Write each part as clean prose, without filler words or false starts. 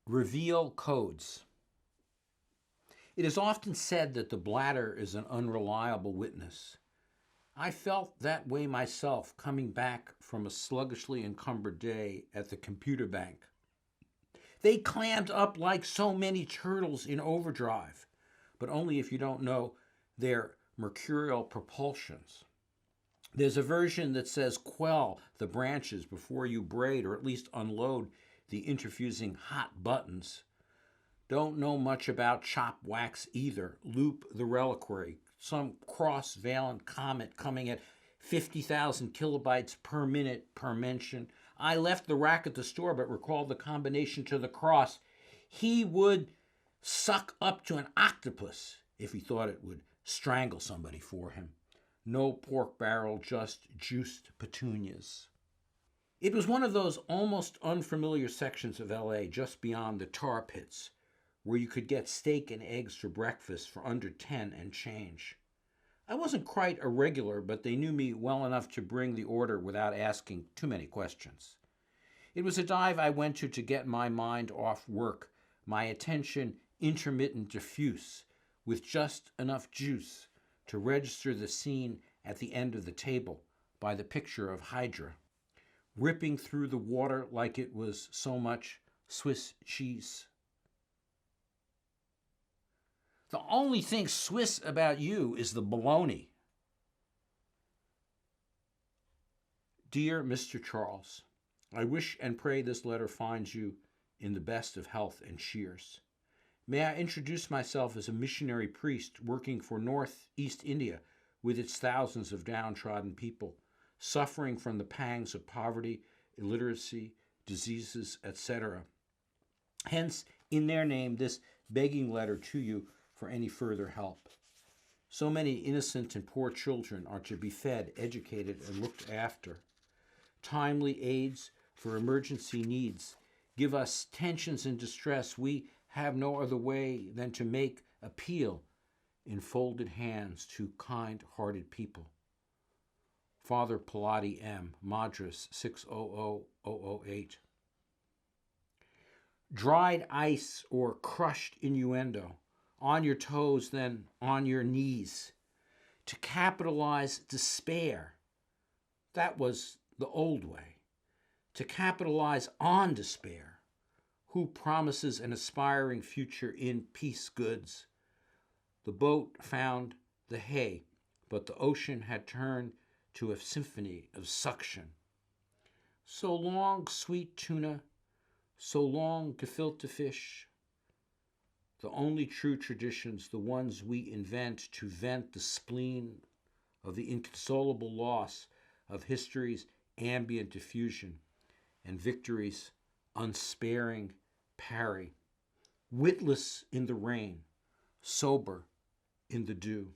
Reveal codes. It is often said that the bladder is an unreliable witness. I felt that way myself coming back from a sluggishly encumbered day at the computer bank. They clammed up like so many turtles in overdrive, but only if you don't know their mercurial propulsions. There's a version that says quell the branches before you braid or at least unload the interfusing hot buttons. Don't know much about chop wax either. Loop the reliquary, some cross-valent comet coming at 50,000 kilobytes per minute per mention. I left the rack at the store but recalled the combination to the cross. He would suck up to an octopus if he thought it would strangle somebody for him. No pork barrel, just juiced petunias. It was one of those almost unfamiliar sections of LA just beyond the tar pits where you could get steak and eggs for breakfast for under 10 and change. I wasn't quite a regular, but they knew me well enough to bring the order without asking too many questions. It was a dive I went to get my mind off work, my attention intermittent diffuse, with just enough juice to register the scene at the end of the table by the picture of Hydra, ripping through the water like it was so much Swiss cheese. The only thing Swiss about you is the bologna. Dear Mr. Charles, I wish and pray this letter finds you in the best of health and cheers. May I introduce myself as a missionary priest working for Northeast India with its thousands of downtrodden people, suffering from the pangs of poverty, illiteracy, diseases, etc. Hence, in their name, this begging letter to you for any further help. So many innocent and poor children are to be fed, educated, and looked after. Timely aids for emergency needs give us tensions and distress. We have no other way than to make appeal in folded hands to kind-hearted people. Father Pilati M., Madras 600008. Dried ice or crushed innuendo, on your toes, then on your knees. To capitalize despair, that was the old way. To capitalize on despair, who promises an aspiring future in peace goods? The boat found the hay, but the ocean had turned to a symphony of suction. So long, sweet tuna, so long, gefilte fish. The only true traditions, the ones we invent to vent the spleen of the inconsolable loss of history's ambient diffusion and victory's unsparing parry, witless in the rain, sober in the dew.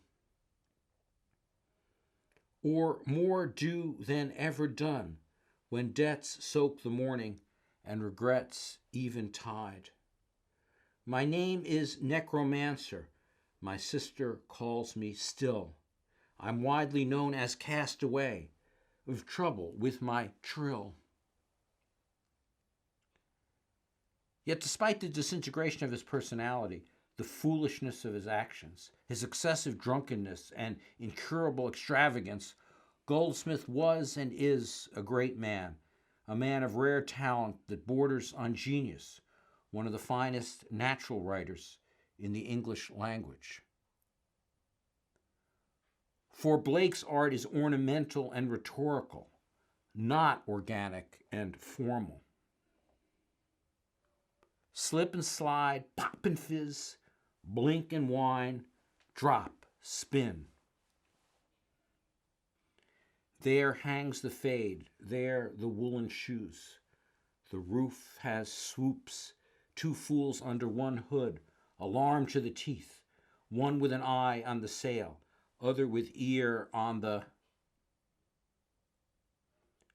Or more dew than ever done, when debts soak the morning and regrets eventide. My name is Necromancer. My sister calls me still. I'm widely known as Castaway, of trouble with my trill. Yet despite the disintegration of his personality, the foolishness of his actions, his excessive drunkenness, and incurable extravagance, Goldsmith was and is a great man, a man of rare talent that borders on genius, one of the finest natural writers in the English language. For Blake's art is ornamental and rhetorical, not organic and formal. Slip and slide, pop and fizz, blink and whine, drop, spin. There hangs the fade, there the woolen shoes. The roof has swoops, two fools under one hood, alarm to the teeth, one with an eye on the sail, other with ear on the...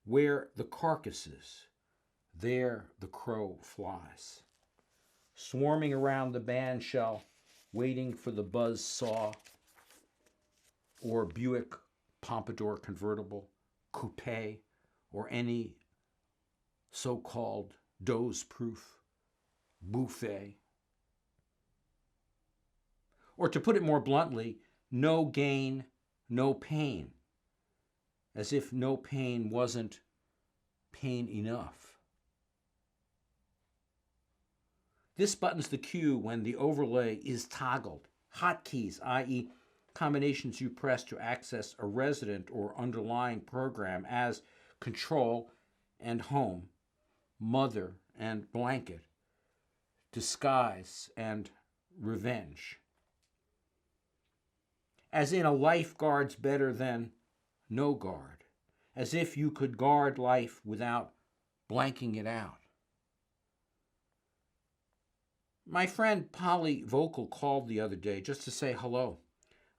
Where the carcass is, there the crow flies. Swarming around the band shell, waiting for the buzz saw or Buick Pompadour convertible, coupe, or any so-called doze-proof buffet. Or to put it more bluntly, no gain, no pain, as if no pain wasn't pain enough. This buttons the cue when the overlay is toggled. Hotkeys, i.e., combinations you press to access a resident or underlying program, as control and home, mother and blanket, disguise and revenge. As in, a life guard's better than no guard, as if you could guard life without blanking it out. My friend Polly Vocal called the other day just to say hello.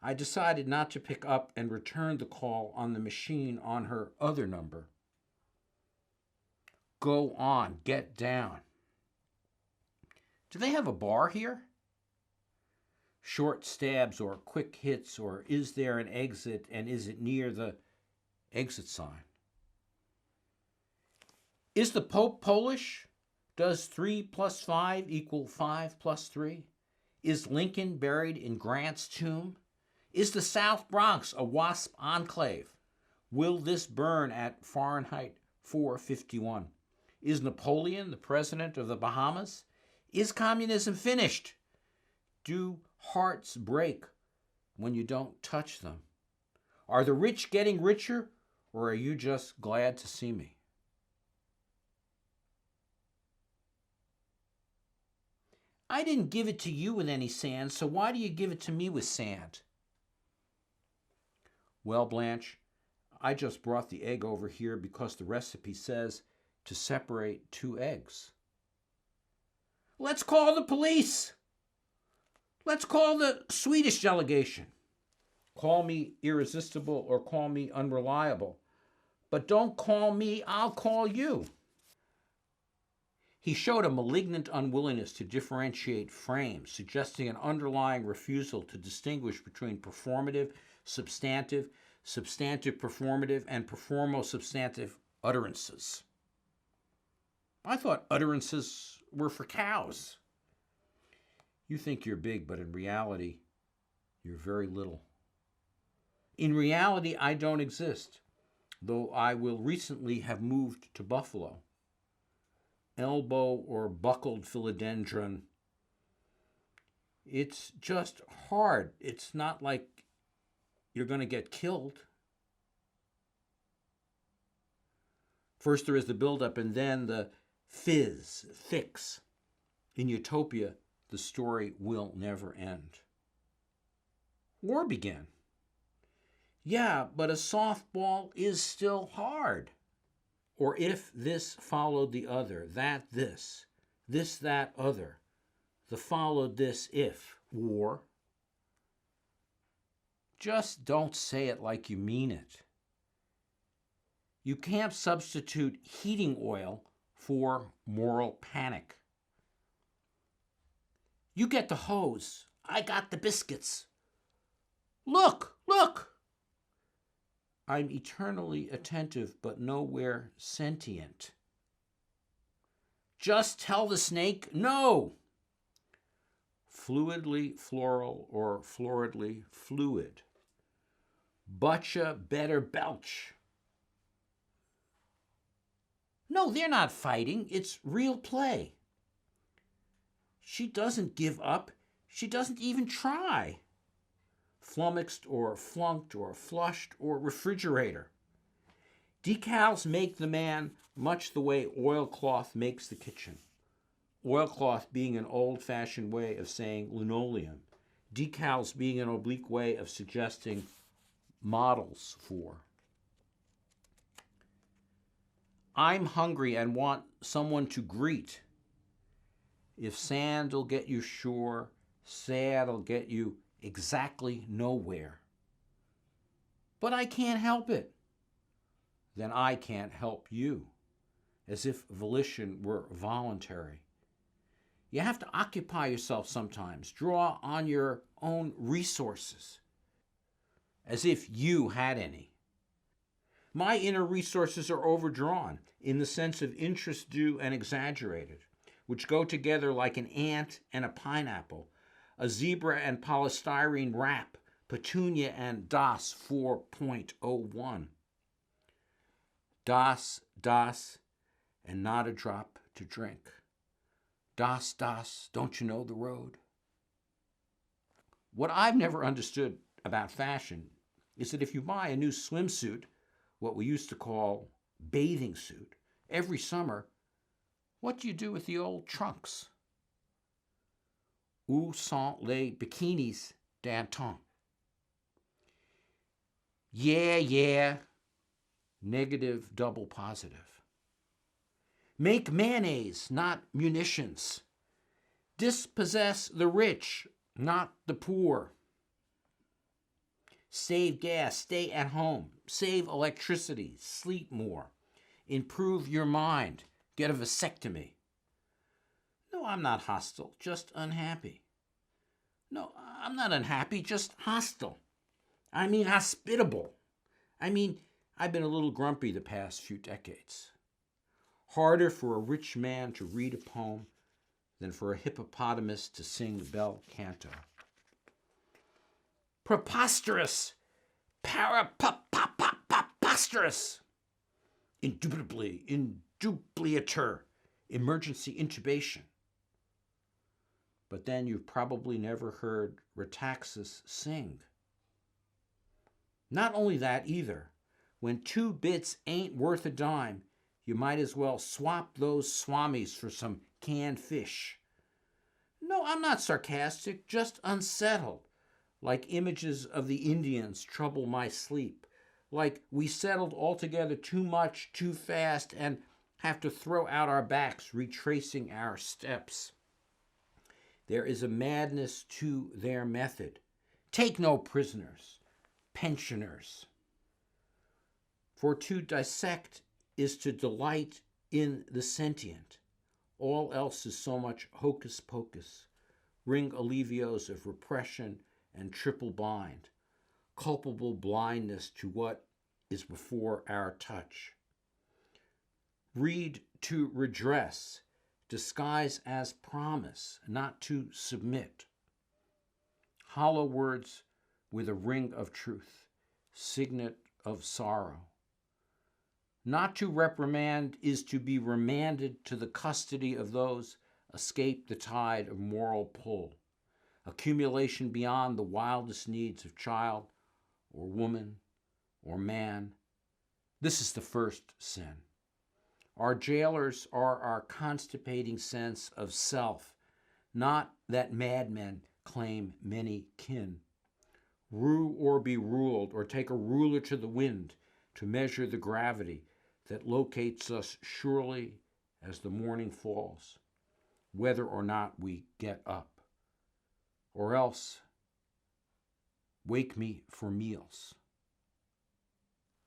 I decided not to pick up and return the call on the machine on her other number. Go on, get down. Do they have a bar here? Short stabs or quick hits, or is there an exit and is it near the exit sign? Is the Pope Polish? Does 3 plus 5 equal 5 plus 3? Is Lincoln buried in Grant's tomb? Is the South Bronx a WASP enclave? Will this burn at Fahrenheit 451? Is Napoleon the president of the Bahamas? Is communism finished? Do hearts break when you don't touch them? Are the rich getting richer, or are you just glad to see me? I didn't give it to you with any sand, so why do you give it to me with sand? Well, Blanche, I just brought the egg over here because the recipe says to separate 2 eggs. Let's call the police. Let's call the Swedish delegation. Call me irresistible or call me unreliable. But don't call me, I'll call you. He showed a malignant unwillingness to differentiate frames, suggesting an underlying refusal to distinguish between performative, substantive, substantive performative, and performo-substantive utterances. I thought utterances were for cows. You think you're big, but in reality, you're very little. In reality, I don't exist, though I will recently have moved to Buffalo. Elbow or buckled philodendron. It's just hard. It's not like you're going to get killed. First there is the buildup and then the fix. In Utopia, the story will never end. War began. Yeah, but a softball is still hard. Or if this followed the other, that, this, that, other, the followed this, if, war. Just don't say it like you mean it. You can't substitute heating oil for moral panic. You get the hose. I got the biscuits. Look! I'm eternally attentive, but nowhere sentient. Just tell the snake no. Fluidly floral or floridly fluid. Butcha better belch. No, they're not fighting. It's real play. She doesn't give up. She doesn't even try. Flummoxed or flunked or flushed or refrigerator. Decals make the man much the way oilcloth makes the kitchen. Oilcloth being an old-fashioned way of saying linoleum. Decals being an oblique way of suggesting models for. I'm hungry and want someone to greet. If sand'll get you sure, sad'll get you exactly nowhere. But I can't help it. Then I can't help you, as if volition were voluntary. You have to occupy yourself sometimes, draw on your own resources, as if you had any. My inner resources are overdrawn in the sense of interest due and exaggerated. which go together like an ant and a pineapple, a zebra and polystyrene wrap, petunia and DOS 4.01. DOS, and not a drop to drink. DOS, don't you know the road? What I've never understood about fashion is that if you buy a new swimsuit, what we used to call bathing suit, every summer, what do you do with the old trunks? Où sont les bikinis d'antan? Yeah, negative double positive. Make mayonnaise, not munitions. Dispossess the rich, not the poor. Save gas, stay at home. Save electricity, sleep more. Improve your mind, get a vasectomy. No, I'm not hostile, just unhappy. No, I'm not unhappy, just hostile. I mean hospitable. I've been a little grumpy the past few decades. Harder for a rich man to read a poem than for a hippopotamus to sing the bel canto. Preposterous! Preposterous! Indubitably, emergency intubation. But then you've probably never heard Rataxis sing. Not only that either, when 2 bits ain't worth a dime, you might as well swap those swamis for some canned fish. No, I'm not sarcastic, just unsettled. Like images of the Indians trouble my sleep. Like we settled altogether too much, too fast, and have to throw out our backs, retracing our steps. There is a madness to their method. Take no prisoners, pensioners. For to dissect is to delight in the sentient. All else is so much hocus pocus, ring allevios of repression and triple bind, culpable blindness to what is before our touch. Read to redress, disguise as promise, not to submit. Hollow words with a ring of truth, signet of sorrow. Not to reprimand is to be remanded to the custody of those escape the tide of moral pull, accumulation beyond the wildest needs of child or woman or man. This is the first sin. Our jailers are our constipating sense of self, not that madmen claim many kin. Rue or be ruled, or take a ruler to the wind to measure the gravity that locates us surely as the morning falls, whether or not we get up. Or else, wake me for meals.